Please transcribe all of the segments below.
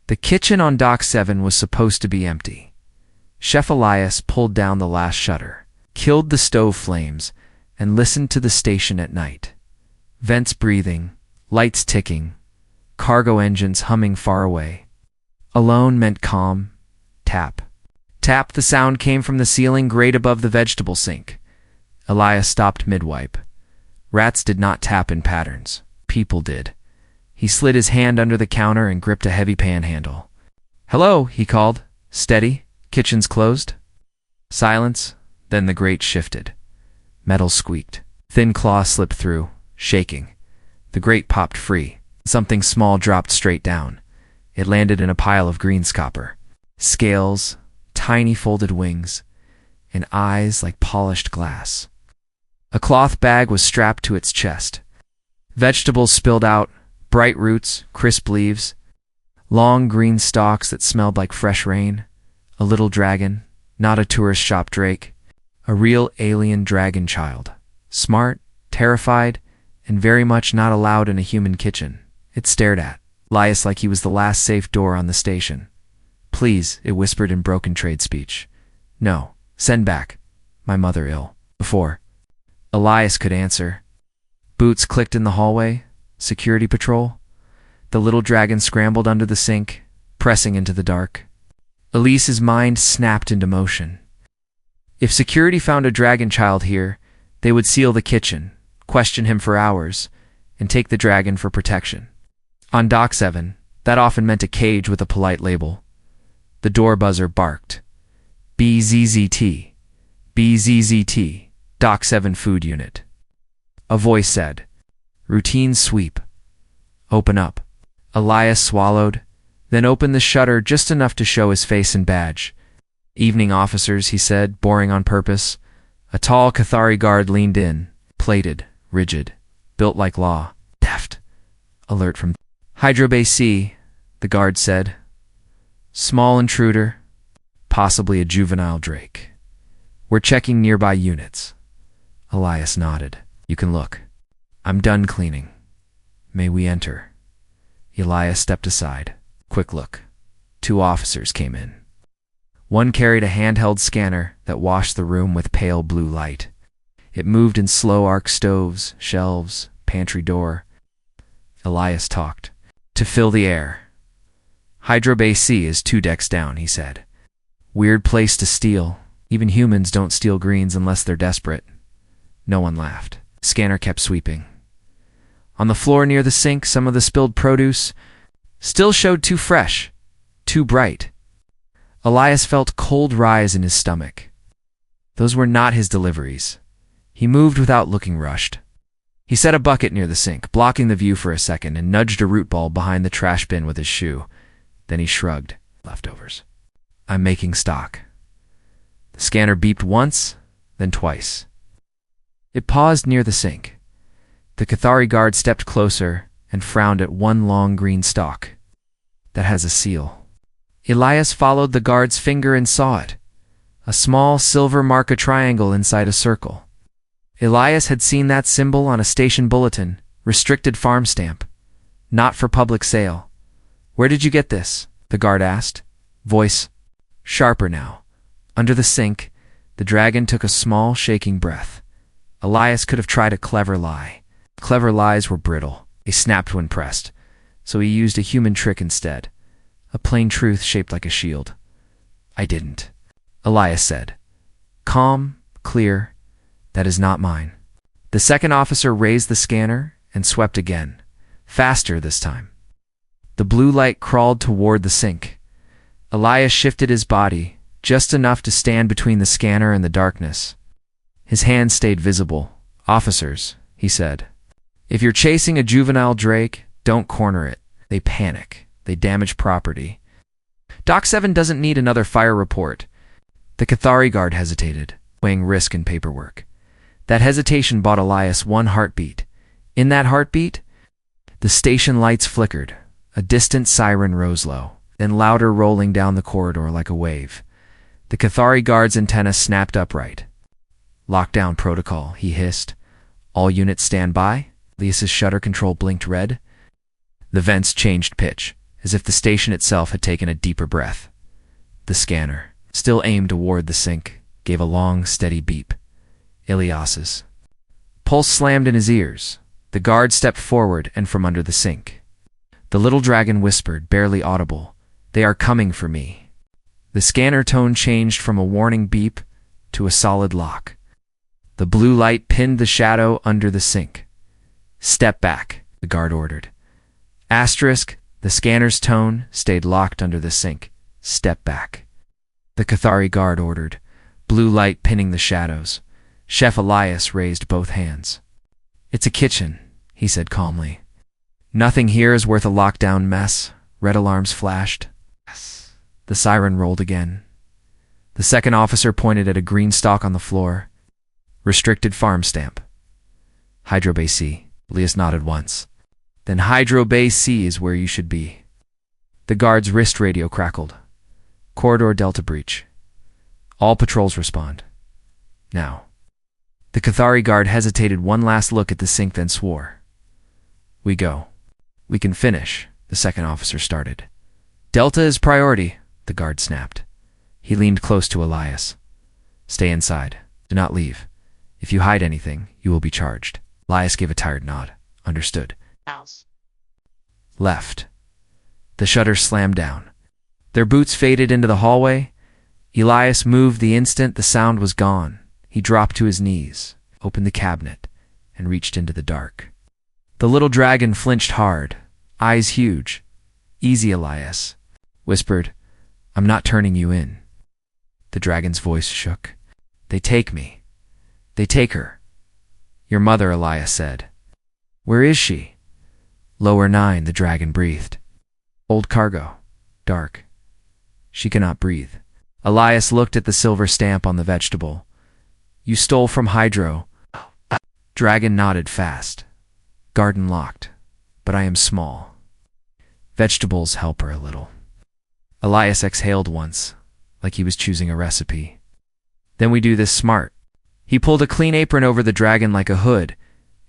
The kitchen on Dock 7 was supposed to be empty. Chef Elias pulled down the last shutter, killed the stove flames, and listened to the station at night. Vents breathing, lights ticking, cargo engines humming far away. Alone meant calm. Tap. Tap. The sound came from the ceiling grate above the vegetable sink. Elias stopped mid-wipe. Rats did not tap in patterns. People did. He slid his hand under the counter and gripped a heavy pan handle. "Hello," he called. "Steady. Kitchen's closed." Silence. Then the grate shifted. Metal squeaked. Thin claw slipped through, shaking. The grate popped free. Something small dropped straight down. It landed in a pile of greenscopper. Scales, tiny folded wings, and eyes like polished glass. A cloth bag was strapped to its chest. Vegetables spilled out, bright roots, crisp leaves, long green stalks that smelled like fresh rain. A little dragon, not a tourist shop drake, a real alien dragon child. Smart, terrified, and very much not allowed in a human kitchen. It stared at Elias like he was the last safe door on the station. "Please," it whispered in broken trade speech. "No, send back. My mother ill." Before Elias could answer, boots clicked in the hallway. Security patrol. The little dragon scrambled under the sink, pressing into the dark. Elise's mind snapped into motion. If security found a dragon child here, they would seal the kitchen, question him for hours, and take the dragon for protection. On Dock 7, that often meant a cage with a polite label. The door buzzer barked. BZZT. BZZT. Dock 7 Food Unit. A voice said, "Routine sweep. Open up." Elias swallowed, then opened the shutter just enough to show his face and badge. "Evening officers," he said, boring on purpose. A tall Cathari guard leaned in, plated, rigid, built like law, deft. "Alert from Hydrobay C," the guard said. "Small intruder, possibly a juvenile drake. We're checking nearby units." Elias nodded. "You can look. I'm done cleaning. May we enter?" Elias stepped aside. Quick look. 2 officers came in. One carried a handheld scanner that washed the room with pale blue light. It moved in slow arc stoves, shelves, pantry door. Elias talked. "To fill the air. Hydrobay C is 2 decks down," he said. "Weird place to steal. Even humans don't steal greens unless they're desperate." No one laughed. Scanner kept sweeping. On the floor near the sink, some of the spilled produce still showed too fresh, too bright. Elias felt cold rise in his stomach. Those were not his deliveries. He moved without looking rushed. He set a bucket near the sink, blocking the view for a second, and nudged a root ball behind the trash bin with his shoe. Then he shrugged. "Leftovers. I'm making stock." The scanner beeped once, then twice. It paused near the sink. The Cathari guard stepped closer and frowned at one long green stalk. "That has a seal." Elias followed the guard's finger and saw it. A small silver marca triangle inside a circle. Elias had seen that symbol on a station bulletin, restricted farm stamp. Not for public sale. "Where did you get this?" the guard asked. Voice sharper now. Under the sink, the dragon took a small, shaking breath. Elias could have tried a clever lie. Clever lies were brittle. They snapped when pressed. So he used a human trick instead. A plain truth shaped like a shield. "I didn't," Elias said. Calm, clear. "That is not mine." The second officer raised the scanner and swept again. Faster this time. The blue light crawled toward the sink. Elias shifted his body, just enough to stand between the scanner and the darkness. His hand stayed visible. "Officers," he said. "If you're chasing a juvenile drake, don't corner it. They panic. They damage property." "Dock 7 doesn't need another fire report." The Cathari guard hesitated, weighing risk and paperwork. That hesitation bought Elias one heartbeat. In that heartbeat, the station lights flickered. A distant siren rose low, then louder, rolling down the corridor like a wave. The Cathari guard's antenna snapped upright. "Lockdown protocol," he hissed. "All units stand by." Elias's shutter control blinked red. The vents changed pitch, as if the station itself had taken a deeper breath. The scanner, still aimed toward the sink, gave a long, steady beep. Elias's pulse slammed in his ears. The guard stepped forward and from under the sink. The little dragon whispered, barely audible, "They are coming for me." The scanner tone changed from a warning beep to a solid lock. The blue light pinned the shadow under the sink. "Step back," the guard ordered. Asterisk, the scanner's tone stayed locked under the sink. "Step back." The Cathari guard ordered, blue light pinning the shadows. Chef Elias raised both hands. "It's a kitchen," he said calmly. "Nothing here is worth a lockdown mess." Red alarms flashed. The siren rolled again. The second officer pointed at a green stalk on the floor. "Restricted farm stamp." "Hydro Bay C." Elias nodded once. "Then Hydro Bay C is where you should be." The guard's wrist radio crackled. "Corridor Delta breach. All patrols respond. Now." The Cathari guard hesitated one last look at the sink, then swore. "We go. We can finish," the second officer started. "Delta is priority," the guard snapped. He leaned close to Elias. "Stay inside. Do not leave. If you hide anything, you will be charged." Elias gave a tired nod. "Understood." Left. The shutters slammed down. Their boots faded into the hallway. Elias moved the instant the sound was gone. He dropped to his knees, opened the cabinet, and reached into the dark. The little dragon flinched hard, eyes huge. "Easy, Elias," whispered. "I'm not turning you in." The dragon's voice shook. "They take me. They take her." "Your mother," Elias said. "Where is she?" "Lower 9, the dragon breathed. "Old cargo. Dark. She cannot breathe." Elias looked at the silver stamp on the vegetable. "You stole from Hydro." Dragon nodded fast. "Garden locked, but I am small. Vegetables help her a little." Elias exhaled once, like he was choosing a recipe. "Then we do this smart." He pulled a clean apron over the dragon like a hood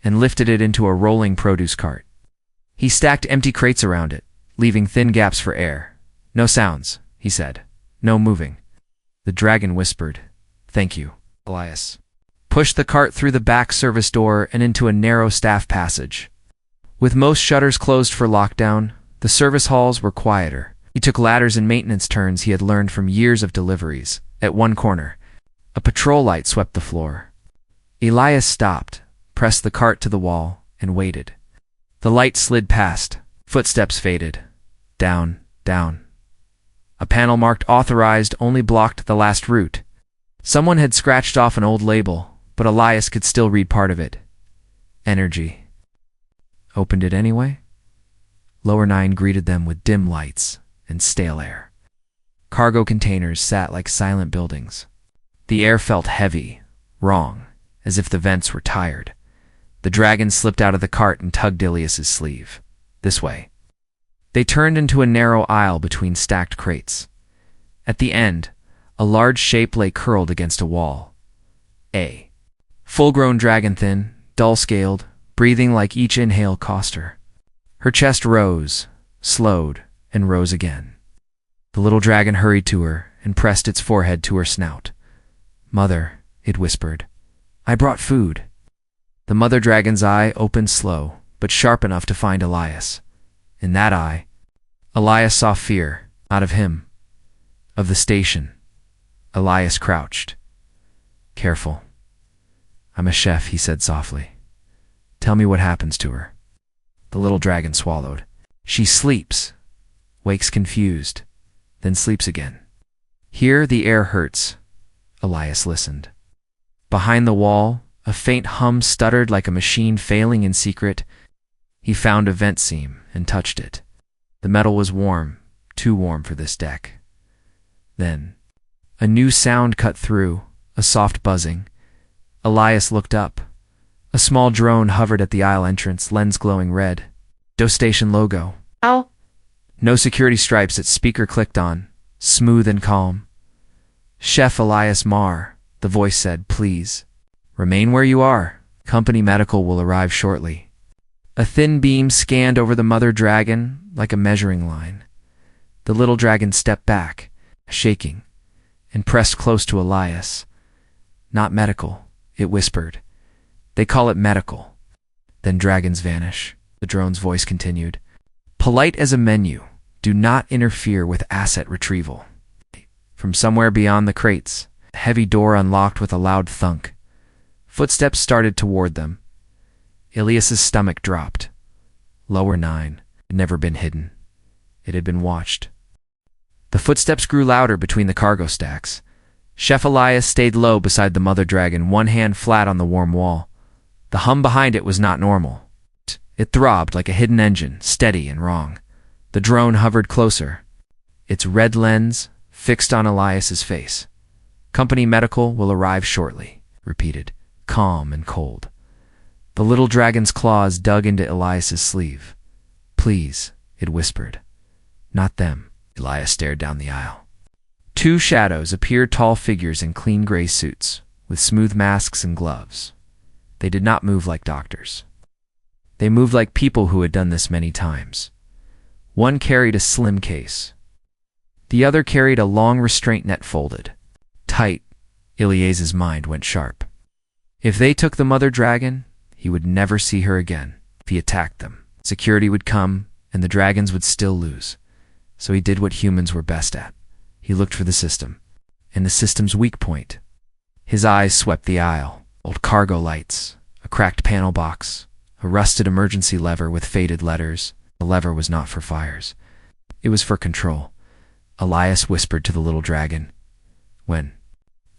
and lifted it into a rolling produce cart. He stacked empty crates around it, leaving thin gaps for air. "No sounds," he said. "No moving." The dragon whispered, "Thank you." Elias pushed the cart through the back service door and into a narrow staff passage. With most shutters closed for lockdown, the service halls were quieter. He took ladders and maintenance turns he had learned from years of deliveries. At one corner, a patrol light swept the floor. Elias stopped, pressed the cart to the wall, and waited. The light slid past. Footsteps faded. Down, down. A panel marked "Authorized" only blocked the last route. Someone had scratched off an old label, but Elias could still read part of it. Energy. Opened it anyway? Lower 9 greeted them with dim lights and stale air. Cargo containers sat like silent buildings. The air felt heavy, wrong, as if the vents were tired. The dragon slipped out of the cart and tugged Elias's sleeve. "This way." They turned into a narrow aisle between stacked crates. At the end, a large shape lay curled against a wall. A full-grown dragon, thin, dull-scaled, breathing like each inhale cost her. Her chest rose, slowed, and rose again. The little dragon hurried to her and pressed its forehead to her snout. "Mother," it whispered, "I brought food." The mother dragon's eye opened slow, but sharp enough to find Elias. In that eye, Elias saw fear, not of him, of the station. Elias crouched. "Careful. I'm a chef," he said softly. "Tell me what happens to her." The little dragon swallowed. "She sleeps, wakes confused, then sleeps again." Here the air hurts. Elias listened. Behind the wall, a faint hum stuttered like a machine failing in secret. He found a vent seam and touched it. The metal was warm, too warm for this deck. Then, a new sound cut through, a soft buzzing. Elias looked up. A small drone hovered at the aisle entrance, lens glowing red. "Do Station logo." "Ow." No security stripes. Its speaker clicked on, smooth and calm. "Chef Elias Mar," the voice said, "please. Remain where you are. Company medical will arrive shortly." A thin beam scanned over the mother dragon like a measuring line. The little dragon stepped back, shaking, and pressed close to Elias. "Not medical," it whispered. "They call it medical." "Then dragons vanish," the drone's voice continued. "Polite as a menu. Do not interfere with asset retrieval." From somewhere beyond the crates, a heavy door unlocked with a loud thunk. Footsteps started toward them. Elias's stomach dropped. Lower 9 had never been hidden. It had been watched. The footsteps grew louder between the cargo stacks. Chef Elias stayed low beside the mother dragon, one hand flat on the warm wall. The hum behind it was not normal. It throbbed like a hidden engine, steady and wrong. The drone hovered closer, its red lens fixed on Elias's face. "Company medical will arrive shortly," repeated, calm and cold. The little dragon's claws dug into Elias's sleeve. "Please," it whispered. "Not them." Elias stared down the aisle. Two shadows appeared, tall figures in clean gray suits, with smooth masks and gloves. They did not move like doctors. They moved like people who had done this many times. One carried a slim case. The other carried a long restraint net folded tight. Elias's mind went sharp. If they took the mother dragon, he would never see her again. If he attacked them, security would come, and the dragons would still lose. So he did what humans were best at. He looked for the system, and the system's weak point. His eyes swept the aisle. Old cargo lights, a cracked panel box, a rusted emergency lever with faded letters. The lever was not for fires. It was for control. Elias whispered to the little dragon, "When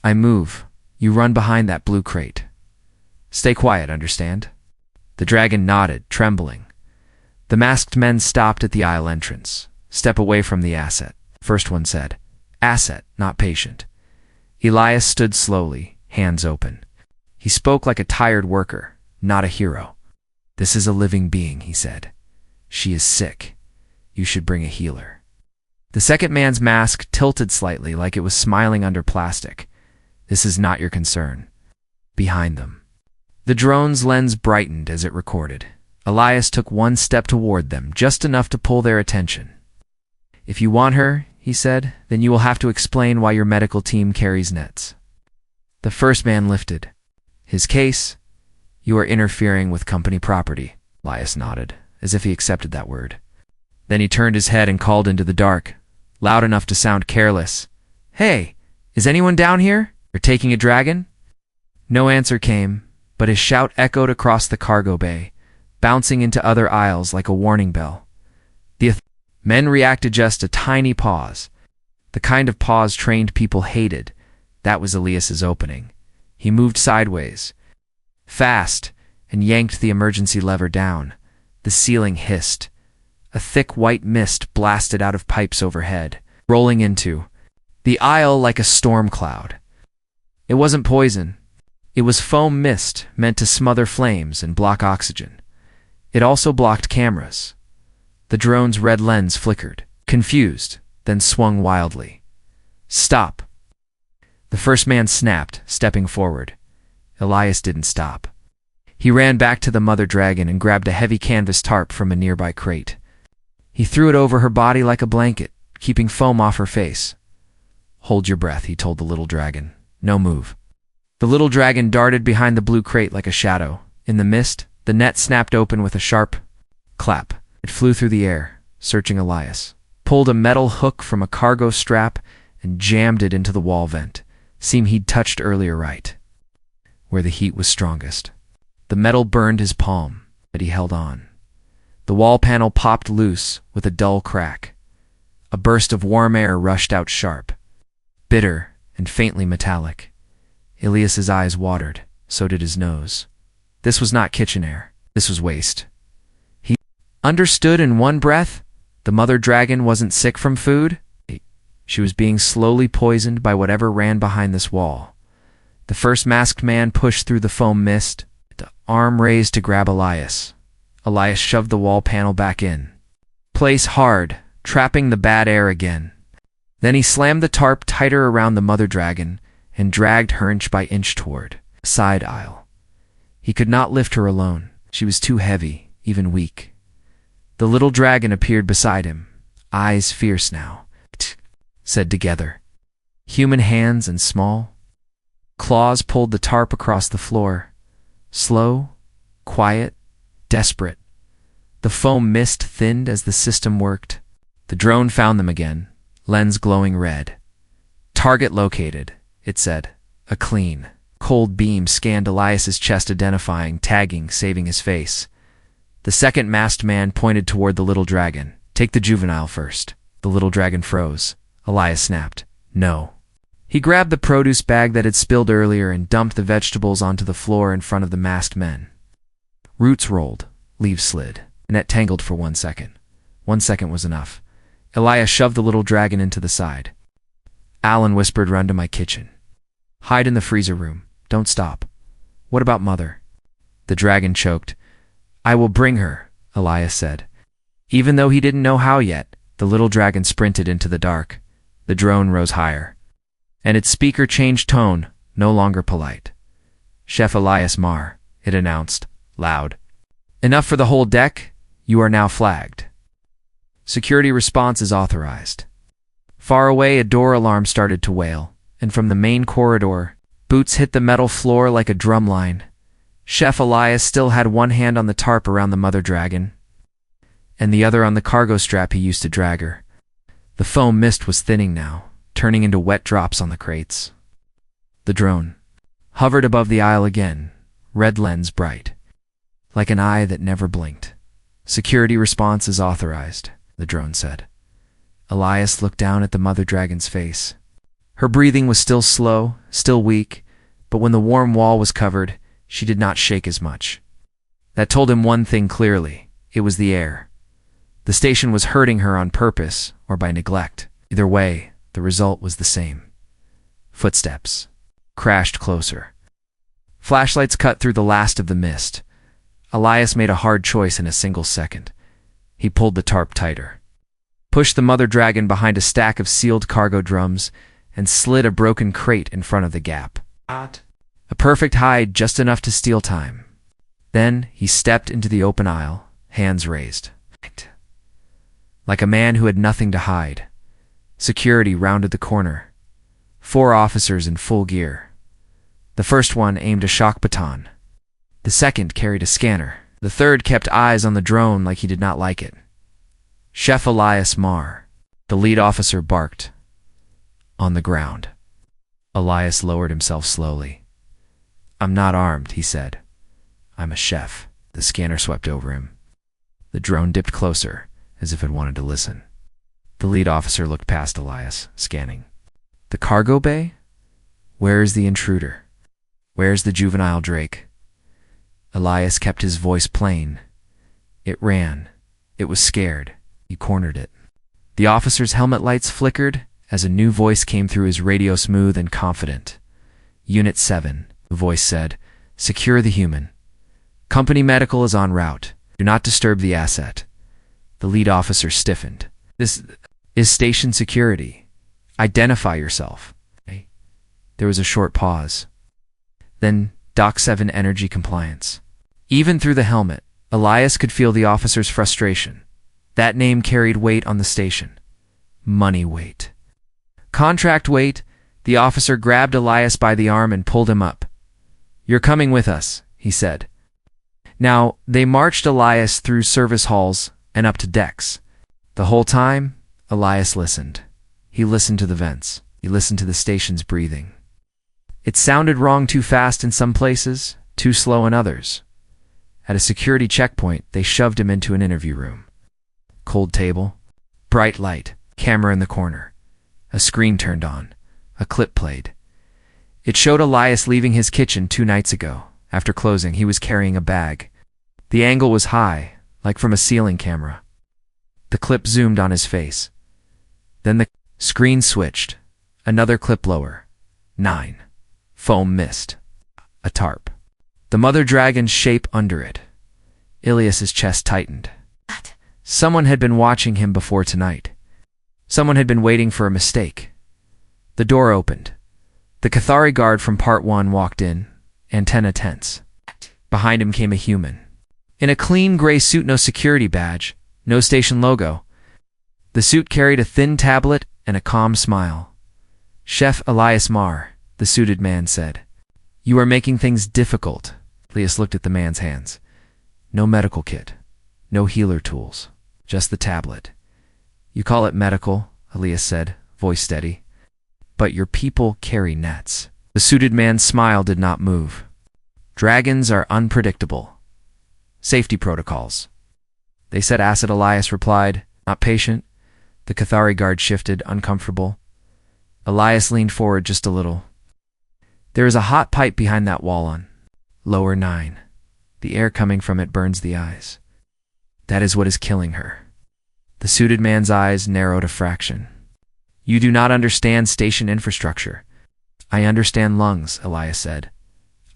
I move, you run behind that blue crate. Stay quiet, understand?" The dragon nodded, trembling. The masked men stopped at the aisle entrance. "Step away from the asset," first one said. "Asset, not patient." Elias stood slowly, hands open. He spoke like a tired worker, not a hero. "This is a living being," he said. "She is sick. You should bring a healer." The second man's mask tilted slightly, like it was smiling under plastic. "This is not your concern." Behind them. The drone's lens brightened as it recorded. Elias took one step toward them, just enough to pull their attention. "If you want her," he said, "then you will have to explain why your medical team carries nets." The first man lifted his case. "You are interfering with company property." Elias nodded, as if he accepted that word. Then he turned his head and called into the dark, loud enough to sound careless. "Hey, is anyone down here? You're taking a dragon?" No answer came, but his shout echoed across the cargo bay, bouncing into other aisles like a warning bell. The men reacted, just a tiny pause. The kind of pause trained people hated. That was Elias's opening. He moved sideways, fast, and yanked the emergency lever down. The ceiling hissed. A thick white mist blasted out of pipes overhead, rolling into the aisle like a storm cloud. It wasn't poison. It was foam mist meant to smother flames and block oxygen. It also blocked cameras. The drone's red lens flickered, confused, then swung wildly. "Stop!" The first man snapped, stepping forward. Elias didn't stop. He ran back to the mother dragon and grabbed a heavy canvas tarp from a nearby crate. He threw it over her body like a blanket, keeping foam off her face. "Hold your breath," he told the little dragon. "No move." The little dragon darted behind the blue crate like a shadow. In the mist, the net snapped open with a sharp clap. It flew through the air, searching Elias, pulled a metal hook from a cargo strap, and jammed it into the wall vent, seam he'd touched earlier, right where the heat was strongest. The metal burned his palm, but he held on. The wall panel popped loose with a dull crack. A burst of warm air rushed out, sharp, bitter, and faintly metallic. Elias's eyes watered, so did his nose. This was not kitchen air. This was waste. He understood in one breath. The mother dragon wasn't sick from food. She was being slowly poisoned by whatever ran behind this wall. The first masked man pushed through the foam mist, the arm raised to grab Elias. Elias shoved the wall panel back in place hard, trapping the bad air again. Then he slammed the tarp tighter around the mother dragon and dragged her inch by inch toward a side aisle. He could not lift her alone. She was too heavy, even weak. The little dragon appeared beside him, eyes fierce now, said together. Human hands and small. Claws pulled the tarp across the floor. Slow, quiet, desperate. The foam mist thinned as the system worked. The drone found them again, lens glowing red. Target located, it said. A clean, cold beam scanned Elias's chest, identifying, tagging, saving his face. The second masked man pointed toward the little dragon. Take the juvenile first. The little dragon froze. Elias snapped. No. He grabbed the produce bag that had spilled earlier and dumped the vegetables onto the floor in front of the masked men. Roots rolled. Leaves slid. Net tangled for 1 second. 1 second was enough. Elias shoved the little dragon into the side. Alan whispered, "Run to my kitchen. Hide in the freezer room. Don't stop. What about Mother?" The dragon choked. "I will bring her," Elias said. Even though he didn't know how yet, the little dragon sprinted into the dark. The drone rose higher, and its speaker changed tone, no longer polite. "Chef Elias Mar," it announced, loud. "Enough for the whole deck. You are now flagged. Security response is authorized." Far away, a door alarm started to wail, and from the main corridor, boots hit the metal floor like a drum line. Chef Elias still had one hand on the tarp around the mother dragon, and the other on the cargo strap he used to drag her. The foam mist was thinning now, turning into wet drops on the crates. The drone hovered above the aisle again, red lens bright, like an eye that never blinked. "Security response is authorized," the drone said. Elias looked down at the mother dragon's face. Her breathing was still slow, still weak, but when the warm wall was covered, she did not shake as much. That told him one thing clearly. It was the air. The station was hurting her on purpose or by neglect. Either way, the result was the same. Footsteps crashed closer. Flashlights cut through the last of the mist. Elias made a hard choice in a single second. He pulled the tarp tighter, pushed the mother dragon behind a stack of sealed cargo drums, and slid a broken crate in front of the gap. A perfect hide, just enough to steal time. Then he stepped into the open aisle, hands raised. Like a man who had nothing to hide. Security rounded the corner. 4 officers in full gear. The first one aimed a shock baton. The second carried a scanner. The third kept eyes on the drone like he did not like it. "Chef Elias Mar," the lead officer barked. On the ground. Elias lowered himself slowly. "I'm not armed," he said. "I'm a chef." The scanner swept over him. The drone dipped closer, as if it wanted to listen. The lead officer looked past Elias, scanning. "The cargo bay? Where is the intruder? Where's the juvenile Drake?" Elias kept his voice plain. It ran. It was scared. He cornered it. The officer's helmet lights flickered as a new voice came through his radio, smooth and confident. "Unit 7, the voice said. "Secure the human. Company medical is en route. Do not disturb the asset." The lead officer stiffened. "This is station security. Identify yourself." There was a short pause. Then, Doc 7 energy compliance. Even through the helmet, Elias could feel the officer's frustration. That name carried weight on the station. Money weight. Contract weight. The officer grabbed Elias by the arm and pulled him up. "You're coming with us," he said. Now, they marched Elias through service halls and up to decks. The whole time, Elias listened. He listened to the vents. He listened to the station's breathing. It sounded wrong, too fast in some places, too slow in others. At a security checkpoint, they shoved him into an interview room. Cold table, bright light, camera in the corner. A screen turned on. A clip played. It showed Elias leaving his kitchen 2 nights ago. After closing, he was carrying a bag. The angle was high, like from a ceiling camera. The clip zoomed on his face. Then the screen switched. Another clip lower. 9. Foam mist. A tarp. The mother dragon's shape under it. Elias's chest tightened. Someone had been watching him before tonight. Someone had been waiting for a mistake. The door opened. The Cathari guard from Part 1 walked in, antenna tense. Behind him came a human. In a clean gray suit, no security badge, no station logo. The suit carried a thin tablet and a calm smile. "Chef Elias Mar," the suited man said. "You are making things difficult." Elias looked at the man's hands. "No medical kit. No healer tools. Just the tablet." "You call it medical," Elias said, voice steady. "But your people carry nets." The suited man's smile did not move. "Dragons are unpredictable. Safety protocols." "They said acid," Elias replied, not patient. The Cathari guard shifted, uncomfortable. Elias leaned forward just a little. "There is a hot pipe behind that wall on lower 9. The air coming from it burns the eyes. That is what is killing her." The suited man's eyes narrowed a fraction. "You do not understand station infrastructure." "I understand lungs," Elias said.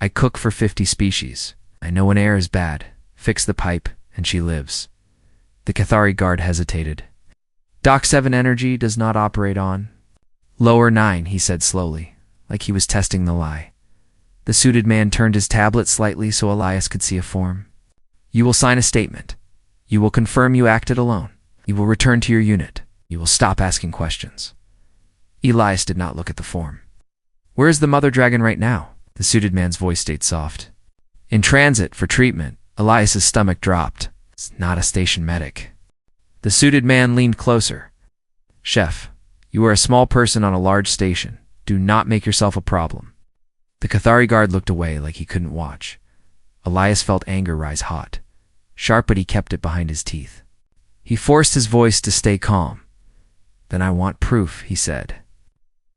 "I cook for 50 species. I know when air is bad. Fix the pipe, and she lives." The Cathari guard hesitated. "Doc 7 energy does not operate on lower 9, he said slowly, like he was testing the lie. The suited man turned his tablet slightly so Elias could see a form. "You will sign a statement. You will confirm you acted alone. You will return to your unit. You will stop asking questions." Elias did not look at the form. "Where is the mother dragon right now?" The suited man's voice stayed soft. "In transit for treatment." Elias's stomach dropped. "It's not a station medic." The suited man leaned closer. "Chef, you are a small person on a large station. Do not make yourself a problem." The Cathari guard looked away like he couldn't watch. Elias felt anger rise hot. Sharp, but he kept it behind his teeth. He forced his voice to stay calm. "Then I want proof," he said.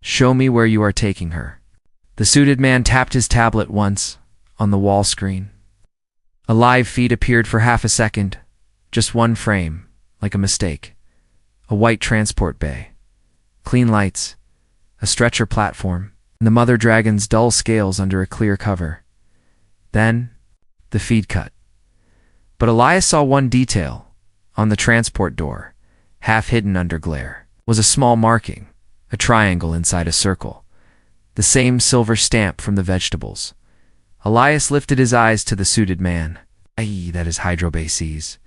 "Show me where you are taking her." The suited man tapped his tablet once on the wall screen. A live feed appeared for half a second, just one frame, like a mistake. A white transport bay, clean lights, a stretcher platform, and the mother dragon's dull scales under a clear cover. Then, the feed cut. But Elias saw one detail. On the transport door, half hidden under glare, was a small marking, a triangle inside a circle. The same silver stamp from the vegetables. Elias lifted his eyes to the suited man. That is hydrobases.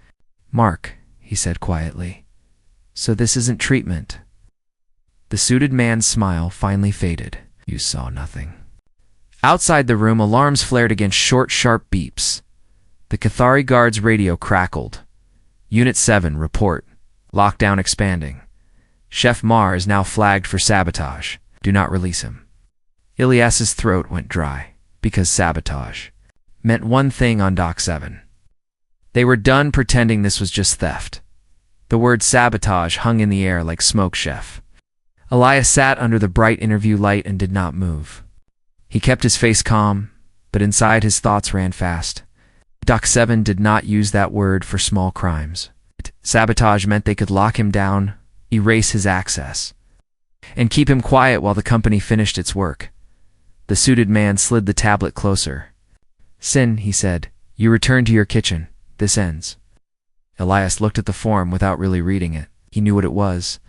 "Mark," he said quietly. "So this isn't treatment." The suited man's smile finally faded. "You saw nothing." Outside the room, alarms flared against short, sharp beeps. The Cathari guard's radio crackled. "Unit 7, report. Lockdown expanding. Chef Mar is now flagged for sabotage. Do not release him." Elias's throat went dry, because sabotage meant one thing on Dock 7. They were done pretending this was just theft. The word sabotage hung in the air like smoke. Chef Elias sat under the bright interview light and did not move. He kept his face calm, but inside his thoughts ran fast. Dock 7 did not use that word for small crimes. Sabotage meant they could lock him down, erase his access, and keep him quiet while the company finished its work. The suited man slid the tablet closer. "Sin," he said, "you return to your kitchen. This ends." Elias looked at the form without really reading it. He knew what it was.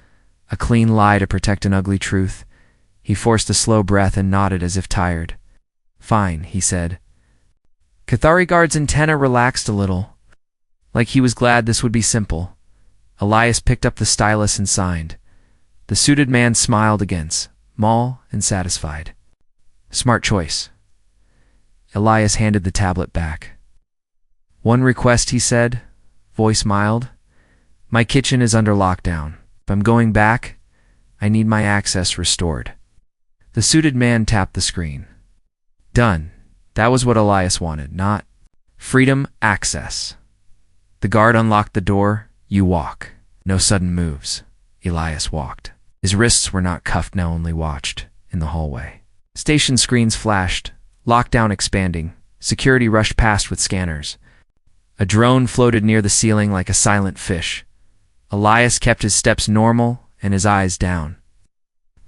A clean lie to protect an ugly truth. He forced a slow breath and nodded as if tired. "Fine," he said. Cathari guard's antenna relaxed a little, like he was glad this would be simple. Elias picked up the stylus and signed. The suited man smiled again, small and satisfied. "Smart choice." Elias handed the tablet back. "One request," he said, voice mild. "My kitchen is under lockdown. If I'm going back, I need my access restored." The suited man tapped the screen. Done. That was what Elias wanted, not freedom, access. The guard unlocked the door. "You walk." No sudden moves. Elias walked. His wrists were not cuffed, now only watched, in the hallway. Station screens flashed, lockdown expanding. Security rushed past with scanners. A drone floated near the ceiling like a silent fish. Elias kept his steps normal and his eyes down.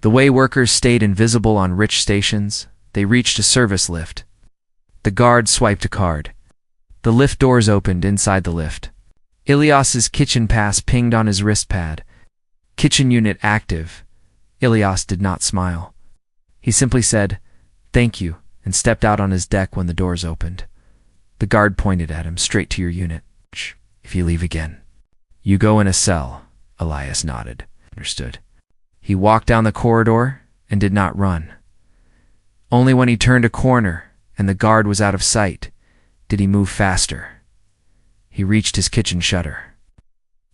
The way workers stayed invisible on rich stations, they reached a service lift. The guard swiped a card. The lift doors opened inside the lift. Elias's kitchen pass pinged on his wrist pad. "Kitchen unit active." Elias did not smile. He simply said, "Thank you," and stepped out on his deck when the doors opened. The guard pointed at him, "Straight to your unit. If you leave again, you go in a cell." Elias nodded. Understood. He walked down the corridor and did not run. Only when he turned a corner and the guard was out of sight did he move faster. He reached his kitchen shutter.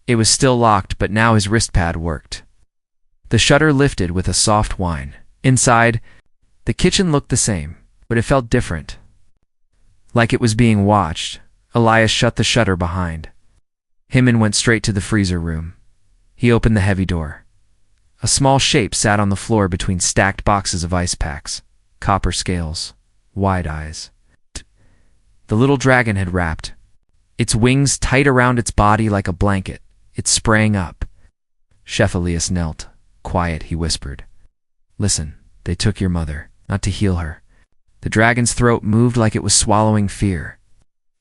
It was still locked, but now his wrist pad worked. The shutter lifted with a soft whine. Inside, the kitchen looked the same, but it felt different. Like it was being watched, Elias shut the shutter behind him and went straight to the freezer room. He opened the heavy door. A small shape sat on the floor between stacked boxes of ice packs, copper scales, wide eyes. The little dragon had wrapped its wings tight around its body like a blanket. It sprang up. Chef Elias knelt. Quiet, he whispered. Listen, they took your mother, not to heal her. The dragon's throat moved like it was swallowing fear.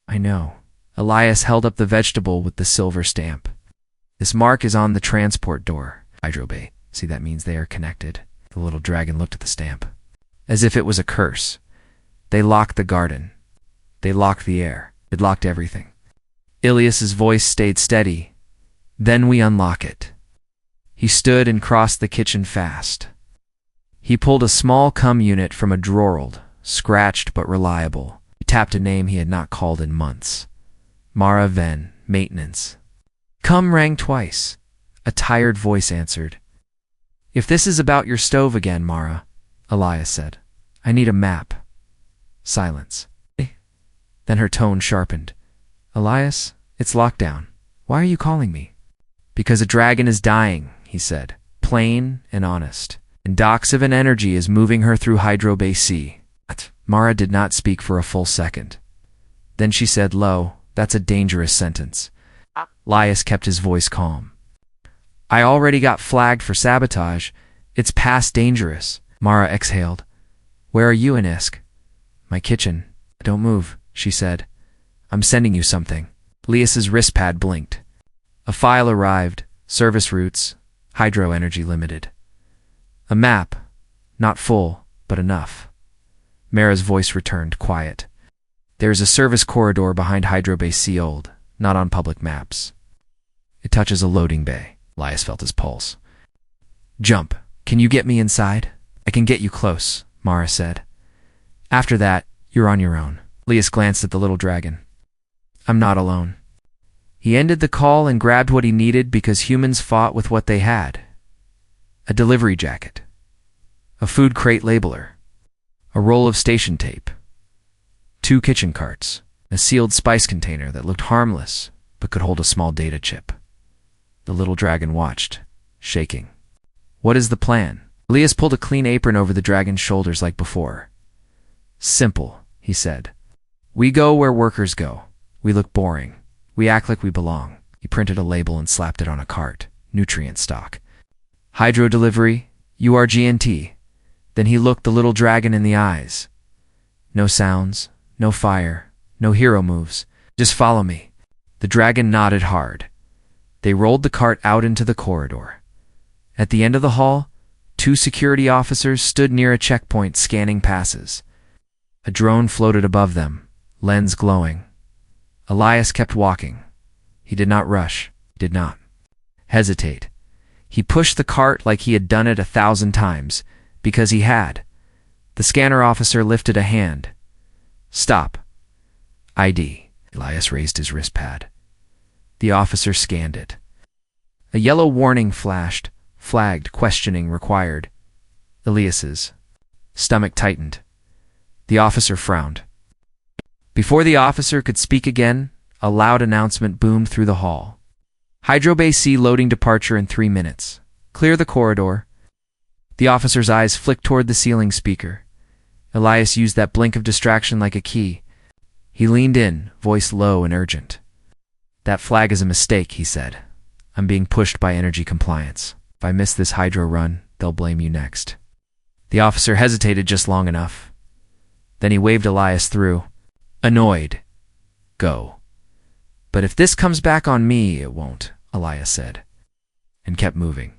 I know. Elias held up the vegetable with the silver stamp. This mark is on the transport door. Hydro Bay. See, that means they are connected. The little dragon looked at the stamp. As if it was a curse. They locked the garden. They locked the air. It locked everything. Elias's voice stayed steady. Then we unlock it. He stood and crossed the kitchen fast. He pulled a small cum unit from a drawer, scratched but reliable. He tapped a name he had not called in months. Mara Ven, maintenance. Cum rang twice. A tired voice answered. If this is about your stove again, Mara, Elias said, I need a map. Silence. Then her tone sharpened. Elias, it's lockdown. Why are you calling me? Because a dragon is dying, he said, plain and honest. And docks of an energy is moving her through Hydro Bay Sea. Mara did not speak for a full second. Then she said low, that's a dangerous sentence. Elias kept his voice calm. I already got flagged for sabotage. It's past dangerous. Mara exhaled. Where are you, Anisk? My kitchen. Don't move, she said. I'm sending you something. Elias's wrist pad blinked. A file arrived. Service routes. Hydro Energy Limited. A map. Not full, but enough. Mara's voice returned, quiet. There's a service corridor behind Hydro Bay Sea Old, not on public maps. It touches a loading bay. Elias felt his pulse. Jump. Can you get me inside? I can get you close, Mara said. After that, you're on your own. Elias glanced at the little dragon. I'm not alone. He ended the call and grabbed what he needed because humans fought with what they had. A delivery jacket. A food crate labeler. A roll of station tape. 2 kitchen carts. A sealed spice container that looked harmless but could hold a small data chip. The little dragon watched, shaking. What is the plan? Elias pulled a clean apron over the dragon's shoulders like before. Simple, he said. We go where workers go. We look boring. We act like we belong. He printed a label and slapped it on a cart. Nutrient stock. Hydro delivery, URGNT. Then he looked the little dragon in the eyes. No sounds, no fire, no hero moves. Just follow me. The dragon nodded hard. They rolled the cart out into the corridor. At the end of the hall, 2 security officers stood near a checkpoint scanning passes. A drone floated above them, lens glowing. Elias kept walking. He did not rush, did not hesitate. He pushed the cart like he had done it 1,000 times, because he had. The scanner officer lifted a hand. Stop. ID. Elias raised his wrist pad. The officer scanned it. A yellow warning flashed, flagged, questioning required. Elias's stomach tightened. The officer frowned. Before the officer could speak again, a loud announcement boomed through the hall. Hydro Bay Sea loading departure in 3 minutes. Clear the corridor. The officer's eyes flicked toward the ceiling speaker. Elias used that blink of distraction like a key. He leaned in, voice low and urgent. That flag is a mistake, he said. I'm being pushed by energy compliance. If I miss this hydro run, they'll blame you next. The officer hesitated just long enough. Then he waved Elias through. Annoyed. Go. But if this comes back on me, it won't, Elias said, and kept moving.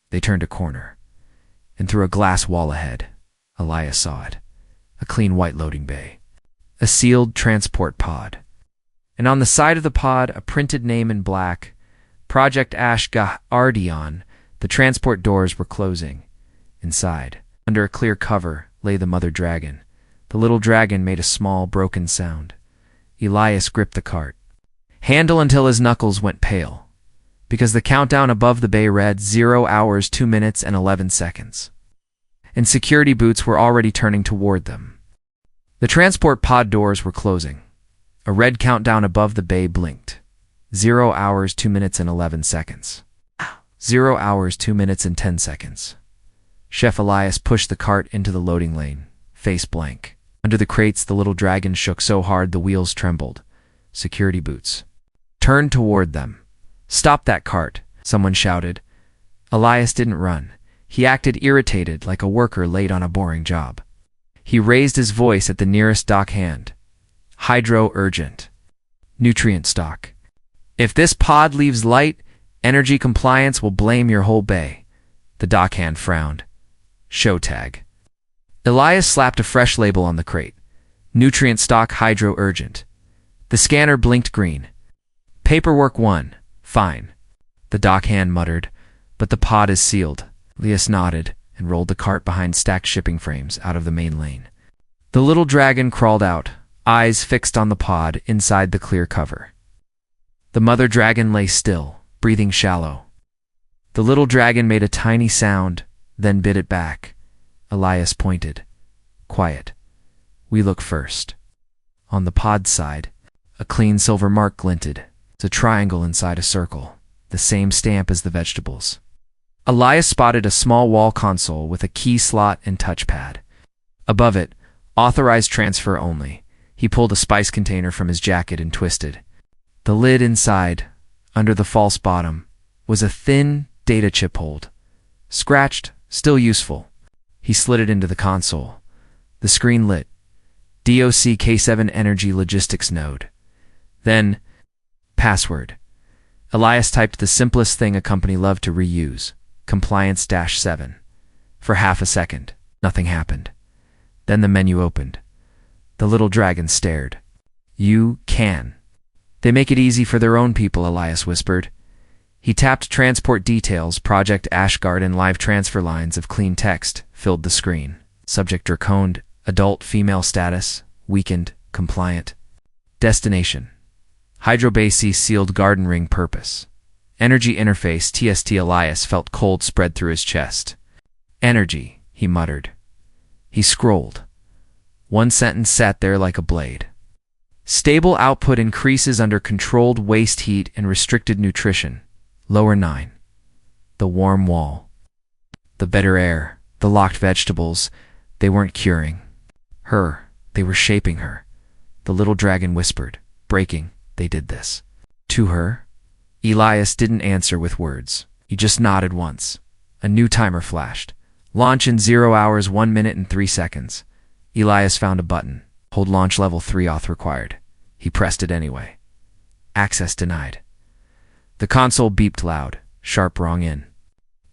They turned a corner, and through a glass wall ahead, Elias saw it. A clean white loading bay. A sealed transport pod. And on the side of the pod, a printed name in black, Project Ashgardion, the transport doors were closing. Inside, under a clear cover, lay the mother dragon. The little dragon made a small, broken sound. Elias gripped the cart. Handle until his knuckles went pale, because the countdown above the bay read 0 hours 2 minutes and 11 seconds. And security boots were already turning toward them. The transport pod doors were closing. A red countdown above the bay blinked. 0 hours 2 minutes and 11 seconds. 0 hours 2 minutes and 10 seconds. Chef Elias pushed the cart into the loading lane, face blank. Under the crates, the little dragon shook so hard the wheels trembled. Security boots turned toward them. "Stop that cart," someone shouted. Elias didn't run. He acted irritated, like a worker late on a boring job. He raised his voice at the nearest dock hand. "Hydro urgent. Nutrient stock. If this pod leaves light, energy compliance will blame your whole bay." The dock hand frowned. "Show tag." Elias slapped a fresh label on the crate. "Nutrient stock hydro urgent." The scanner blinked green. "Paperwork 1. Fine." The dock hand muttered, "But the pod is sealed." Elias nodded and rolled the cart behind stacked shipping frames out of the main lane. The little dragon crawled out, eyes fixed on the pod inside the clear cover. The mother dragon lay still, breathing shallow. The little dragon made a tiny sound, then bit it back. Elias pointed. "Quiet. We look first." On the pod side, a clean silver mark glinted. It's a triangle inside a circle, the same stamp as the vegetables. Elias spotted a small wall console with a key slot and touchpad. Above it, "Authorized transfer only." He pulled a spice container from his jacket and twisted. The lid inside, under the false bottom, was a thin data chip hold. Scratched, still useful. He slid it into the console. The screen lit. DOC K7 Energy Logistics Node. Then, password. Elias typed the simplest thing a company loved to reuse, compliance-7. For half a second, nothing happened. Then the menu opened. The little dragon stared. "You can." "They make it easy for their own people," Elias whispered. He tapped transport details. Project Ashgard and live transfer lines of clean text filled the screen. Subject draconed, adult female status, weakened, compliant. Destination. Hydrobase sealed garden ring purpose. Energy interface TST. Elias felt cold spread through his chest. "Energy," he muttered. He scrolled. One sentence sat there like a blade. "Stable output increases under controlled waste heat and restricted nutrition. Lower 9. The warm wall. The better air. The locked vegetables. They weren't curing her. They were shaping her." The little dragon whispered, breaking. "They did this to her?" Elias didn't answer with words. He just nodded once. A new timer flashed. "Launch in 0 hours 1 minute and 3 seconds. Elias found a button. "Hold launch level 3 auth required." He pressed it anyway. "Access denied." The console beeped loud. Sharp rung in.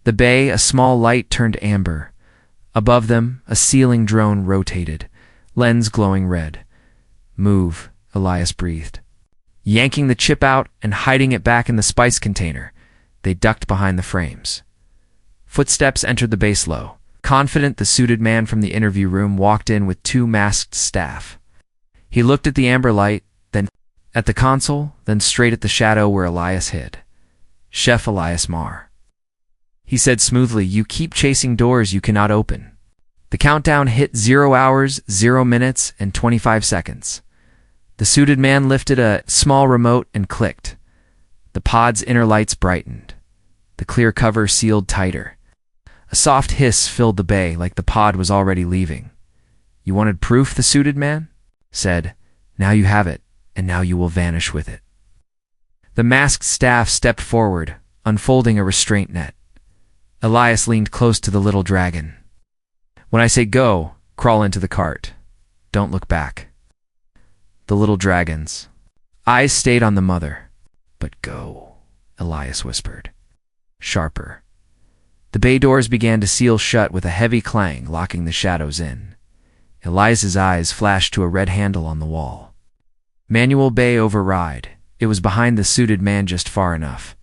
The bay, a small light turned amber. Above them, a ceiling drone rotated, lens glowing red. "Move," Elias breathed. Yanking the chip out and hiding it back in the spice container, they ducked behind the frames. Footsteps entered the base low. Confident, the suited man from the interview room walked in with 2 masked staff. He looked at the amber light, then at the console, then straight at the shadow where Elias hid. "Chef Elias Marr." He said smoothly, "You keep chasing doors you cannot open." The countdown hit 0 hours, 0 minutes, and 25 seconds. The suited man lifted a small remote and clicked. The pod's inner lights brightened. The clear cover sealed tighter. A soft hiss filled the bay, like the pod was already leaving. "You wanted proof?" the suited man said. "Now you have it, and now you will vanish with it." The masked staff stepped forward, unfolding a restraint net. Elias leaned close to the little dragon. "When I say go, crawl into the cart. Don't look back." The little dragon's eyes stayed on the mother. "But go," Elias whispered. Sharper. The bay doors began to seal shut with a heavy clang, locking the shadows in. Elias's eyes flashed to a red handle on the wall. Manual bay override. It was behind the suited man just far enough.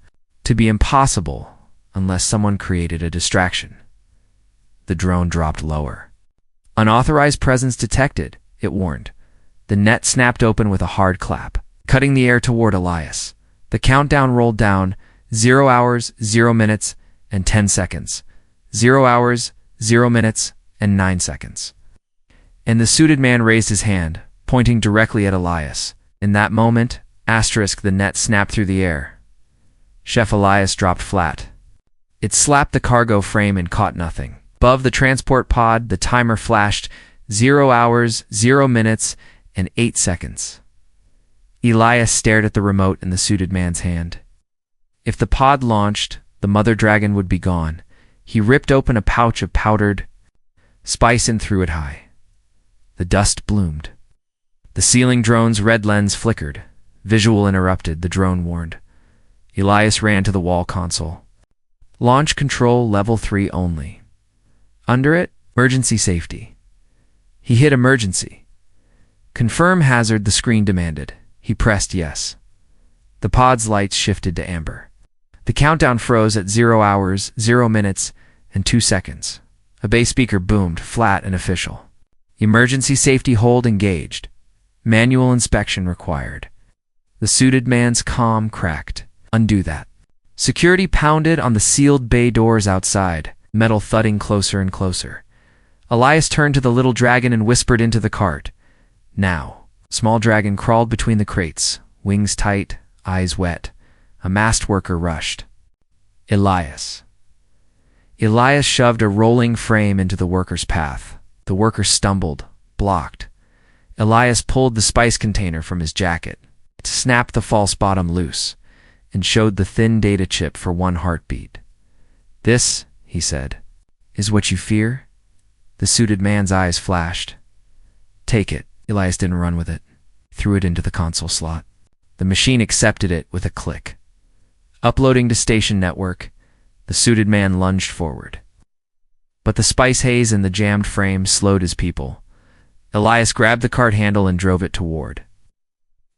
to be impossible unless someone created a distraction. The drone dropped lower. Unauthorized presence detected, it warned. The net snapped open with a hard clap, cutting the air toward Elias. The countdown rolled down, 0 hours, 0 minutes, and 10 seconds. 0 hours, 0 minutes, and 9 seconds. And the suited man raised his hand, pointing directly at Elias. In that moment, the net snapped through the air. Chef Elias dropped flat. It slapped the cargo frame and caught nothing. Above the transport pod, the timer flashed 0 hours, 0 minutes, and 8 seconds. Elias stared at the remote in the suited man's hand. If the pod launched, the mother dragon would be gone. He ripped open a pouch of powdered spice and threw it high. The dust bloomed. The ceiling drone's red lens flickered. Visual interrupted, the drone warned. Elias ran to the wall console. Launch control level 3 only. Under it, emergency safety. He hit emergency. Confirm hazard, the screen demanded. He pressed yes. The pod's lights shifted to amber. The countdown froze at 0 hours, 0 minutes, and 2 seconds. A bass speaker boomed, flat and official. Emergency safety hold engaged. Manual inspection required. The suited man's comm cracked. Undo that. Security pounded on the sealed bay doors outside, metal thudding closer and closer. Elias turned to the little dragon and whispered into the cart. Now. Small dragon crawled between the crates, wings tight, eyes wet. A masked worker rushed. Elias. Elias shoved a rolling frame into the worker's path. The worker stumbled, blocked. Elias pulled the spice container from his jacket, snapped the false bottom loose, and showed the thin data chip for 1 heartbeat. This, he said, is what you fear? The suited man's eyes flashed. Take it. Elias didn't run with it. Threw it into the console slot. The machine accepted it with a click. Uploading to station network, the suited man lunged forward. But the spice haze in the jammed frame slowed his people. Elias grabbed the cart handle and drove it toward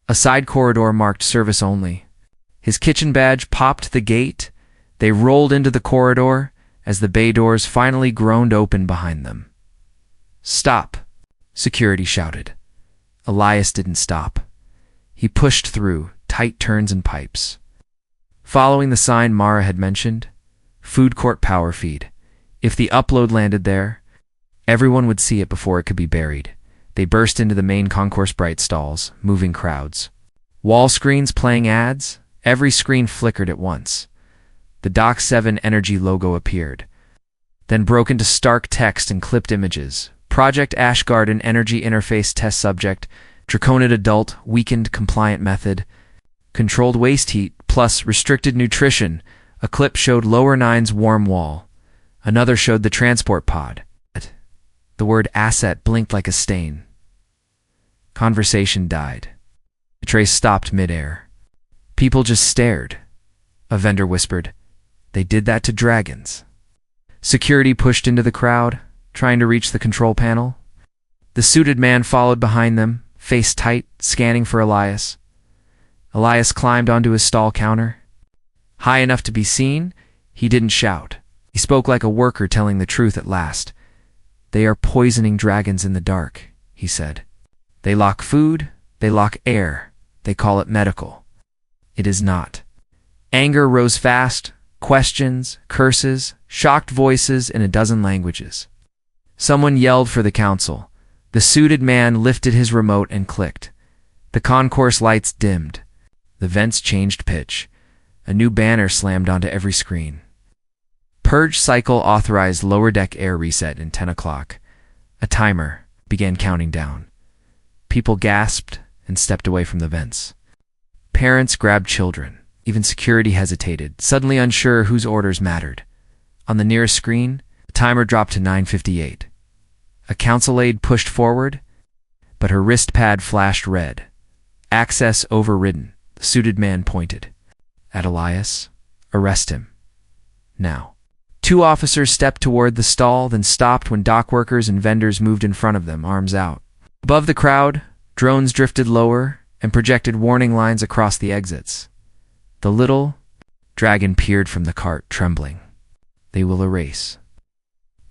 a side corridor marked service only. His kitchen badge popped the gate. They rolled into the corridor as the bay doors finally groaned open behind them. Stop, security shouted. Elias didn't stop. He pushed through, tight turns and pipes. Following the sign Mara had mentioned, food court power feed. If the upload landed there, everyone would see it before it could be buried. They burst into the main concourse bright stalls, moving crowds. Wall screens playing ads, every screen flickered at once. The Doc 7 Energy logo appeared, then broke into stark text and clipped images. Project Ash Garden Energy Interface Test Subject, Draconid Adult, Weakened Compliant Method, Controlled Waste Heat, plus Restricted Nutrition. A clip showed Lower 9's warm wall. Another showed the transport pod. The word asset blinked like a stain. Conversation died. The trace stopped midair. People just stared. A vendor whispered, "They did that to dragons." Security pushed into the crowd, trying to reach the control panel. The suited man followed behind them, face tight, scanning for Elias. Elias climbed onto his stall counter. High enough to be seen, he didn't shout. He spoke like a worker telling the truth at last. "They are poisoning dragons in the dark," he said. "They lock food, they lock air, they call it medical. It is not." Anger rose fast, questions, curses, shocked voices in a dozen languages. Someone yelled for the council. The suited man lifted his remote and clicked. The concourse lights dimmed. The vents changed pitch. A new banner slammed onto every screen. Purge cycle authorized lower deck air reset in 10 o'clock. A timer began counting down. People gasped and stepped away from the vents. Parents grabbed children. Even security hesitated, suddenly unsure whose orders mattered. On the nearest screen, the timer dropped to 9:58. A council aide pushed forward, but her wrist pad flashed red. Access overridden. The suited man pointed at Elias. "Arrest him. Now." 2 officers stepped toward the stall, then stopped when dock workers and vendors moved in front of them, arms out. Above the crowd, drones drifted lower and projected warning lines across the exits. The little, Dragon peered from the cart, trembling. They will erase.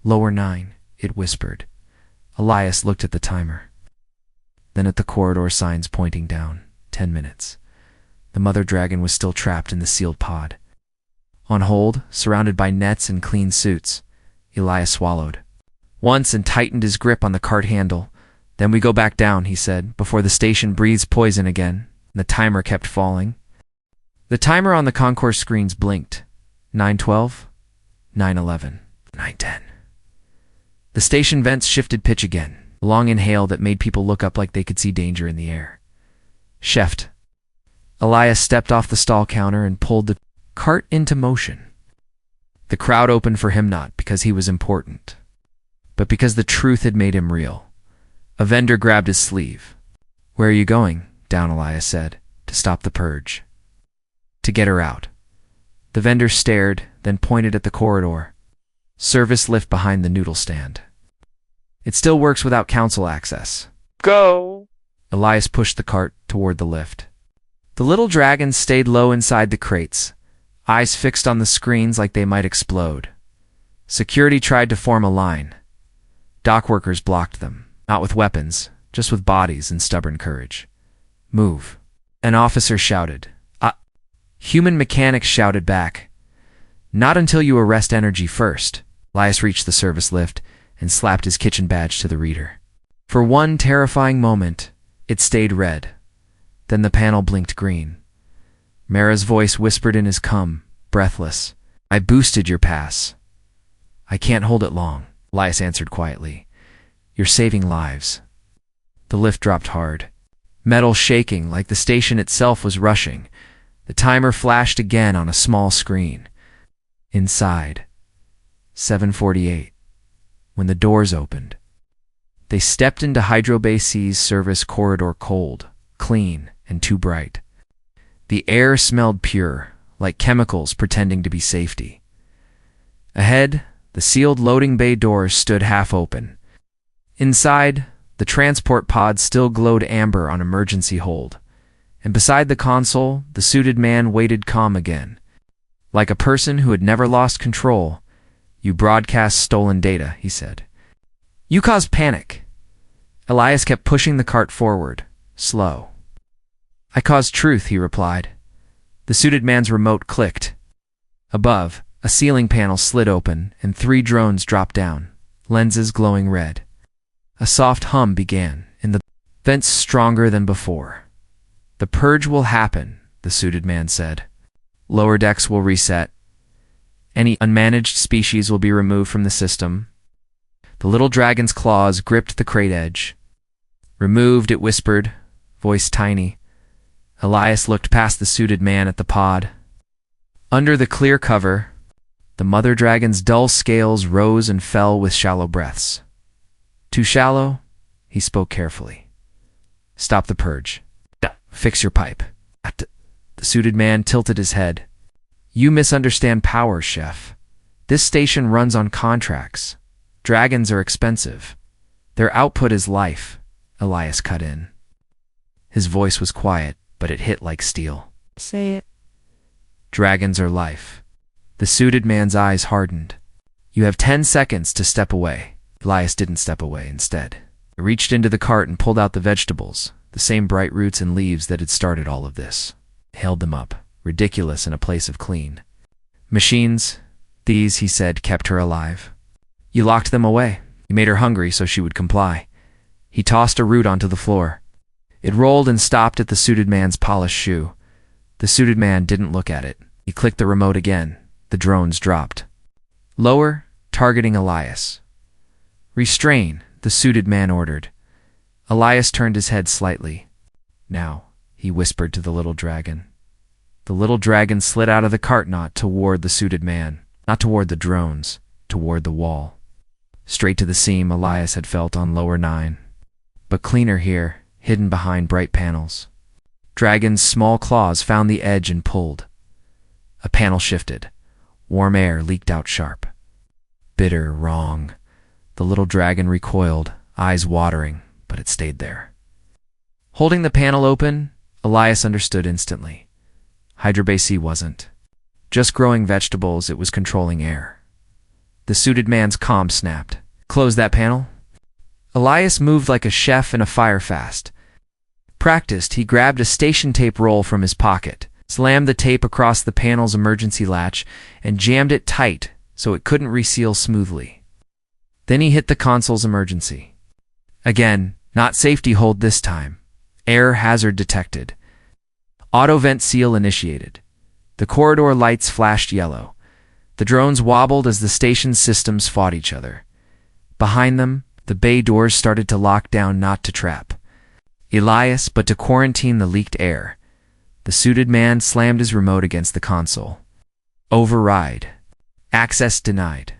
Lower 9, it whispered. Elias looked at the timer. Then at the corridor signs pointing down. 10 minutes. The mother dragon was still trapped in the sealed pod. On hold, surrounded by nets and clean suits, Elias swallowed once and tightened his grip on the cart handle. Then we go back down, he said, before the station breathes poison again. The timer kept falling. The timer on the concourse screens blinked. 9:12, 9:11, 9:10. The station vents shifted pitch again, a long inhale that made people look up like they could see danger in the air. Chefed. Elias stepped off the stall counter and pulled the cart into motion. The crowd opened for him not because he was important, but because the truth had made him real. A vendor grabbed his sleeve. Where are you going? Down, Elias said. To stop the purge. To get her out. The vendor stared, then pointed at the corridor. Service lift behind the noodle stand. It still works without council access. Go! Elias pushed the cart toward the lift. The little dragons stayed low inside the crates, eyes fixed on the screens like they might explode. Security tried to form a line. Dock workers blocked them, not with weapons, just with bodies and stubborn courage. Move. An officer shouted. Human mechanics shouted back. Not until you arrest energy first. Elias reached the service lift and slapped his kitchen badge to the reader. For one terrifying moment, it stayed red. Then the panel blinked green. Mara's voice whispered in his cum, breathless. I boosted your pass. I can't hold it long, Elias answered quietly. You're saving lives. The lift dropped hard, metal shaking like the station itself was rushing. The timer flashed again on a small screen. Inside, 7:48, when the doors opened. They stepped into Hydrobay C's service corridor cold, clean, and too bright. The air smelled pure, like chemicals pretending to be safety. Ahead, the sealed loading bay doors stood half open. Inside, the transport pod still glowed amber on emergency hold. And beside the console, the suited man waited calm again. Like a person who had never lost control. You broadcast stolen data, he said. You caused panic. Elias kept pushing the cart forward, slow. I caused truth, he replied. The suited man's remote clicked. Above, a ceiling panel slid open and 3 drones dropped down, lenses glowing red. A soft hum began, in the vents stronger than before. The purge will happen, the suited man said. Lower decks will reset. Any unmanaged species will be removed from the system. The little dragon's claws gripped the crate edge. Removed, it whispered, voice tiny. Elias looked past the suited man at the pod. Under the clear cover, the mother dragon's dull scales rose and fell with shallow breaths. Too shallow? He spoke carefully. Stop the purge. Fix your pipe. The suited man tilted his head. You misunderstand power, chef. This station runs on contracts. Dragons are expensive. Their output is life, Elias cut in. His voice was quiet, but it hit like steel. Say it. Dragons are life. The suited man's eyes hardened. You have 10 seconds to step away. Elias didn't step away instead. He reached into the cart and pulled out the vegetables, the same bright roots and leaves that had started all of this. He held them up, ridiculous in a place of clean. Machines, these, he said, kept her alive. You locked them away. You made her hungry so she would comply. He tossed a root onto the floor. It rolled and stopped at the suited man's polished shoe. The suited man didn't look at it. He clicked the remote again. The drones dropped. Lower, targeting Elias. Restrain, the suited man ordered. Elias turned his head slightly. Now, he whispered to the little dragon. The little dragon slid out of the cart knot toward the suited man, not toward the drones, toward the wall. Straight to the seam Elias had felt on lower 9. But cleaner here, hidden behind bright panels. Dragon's small claws found the edge and pulled. A panel shifted. Warm air leaked out sharp. Bitter, wrong. The little dragon recoiled, eyes watering, but it stayed there. Holding the panel open, Elias understood instantly. Hydrobay C wasn't. just growing vegetables, it was controlling air. The suited man's comm snapped. Close that panel. Elias moved like a chef in a fire fast. Practiced, he grabbed a station tape roll from his pocket, slammed the tape across the panel's emergency latch, and jammed it tight so it couldn't reseal smoothly. Then he hit the console's emergency. Again, not safety hold this time. Air hazard detected. Auto vent seal initiated. The corridor lights flashed yellow. The drones wobbled as the station's systems fought each other. Behind them, the bay doors started to lock down, not to trap Elias, but to quarantine the leaked air. The suited man slammed his remote against the console. Override. Access denied.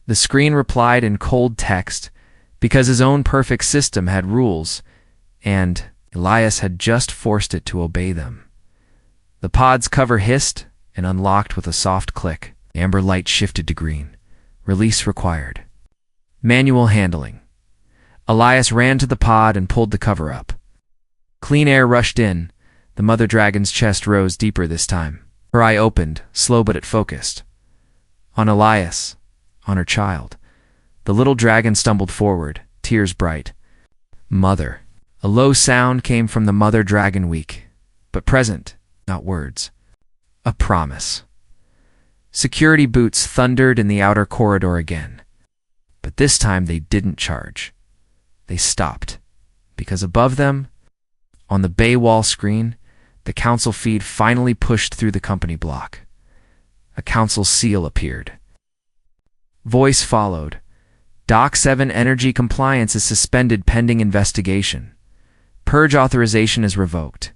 The screen replied in cold text, because his own perfect system had rules, and Elias had just forced it to obey them. The pod's cover hissed and unlocked with a soft click. The amber light shifted to green. Release required. Manual handling. Elias ran to the pod and pulled the cover up. Clean air rushed in. The mother dragon's chest rose deeper this time. Her eye opened, slow but it focused. On Elias, on her child. The little dragon stumbled forward, tears bright. Mother. A low sound came from the mother dragon, weak, but present, not words. A promise. Security boots thundered in the outer corridor again. But this time they didn't charge. They stopped, because above them, on the bay wall screen, the council feed finally pushed through the company block. A council seal appeared. Voice followed. Doc 7 energy compliance is suspended pending investigation. Purge authorization is revoked.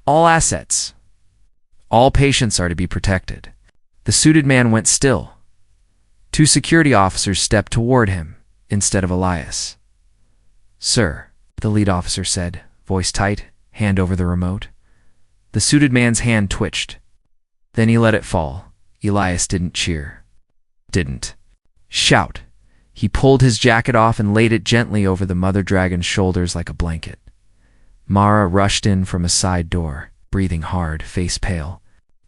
All assets. All patients are to be protected. The suited man went still. 2 security officers stepped toward him, instead of Elias. Sir, the lead officer said, voice tight, hand over the remote. The suited man's hand twitched. Then he let it fall. Elias didn't cheer. Didn't shout. He pulled his jacket off and laid it gently over the mother dragon's shoulders like a blanket. Mara rushed in from a side door, breathing hard, face pale.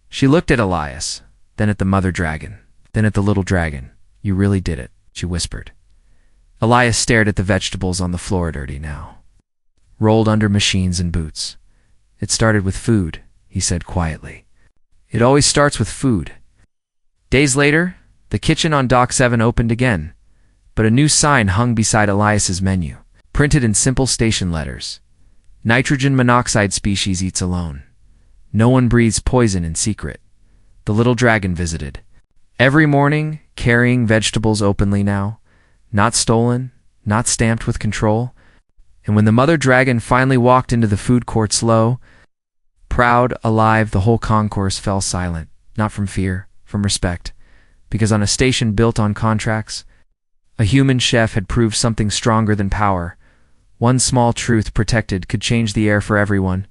She looked at Elias, then at the mother dragon, then at the little dragon. You really did it, she whispered. Elias stared at the vegetables on the floor, dirty now, rolled under machines and boots. It started with food, he said quietly. It always starts with food. Days later, the kitchen on Dock 7 opened again, but a new sign hung beside Elias's menu, printed in simple station letters. Nitrogen monoxide species eats alone. No one breathes poison in secret. The little dragon visited. Every morning, carrying vegetables openly now, not stolen, not stamped with control. And when the mother dragon finally walked into the food court slow, proud, alive, the whole concourse fell silent, not from fear, from respect, because on a station built on contracts, a human chef had proved something stronger than power. One small truth protected could change the air for everyone.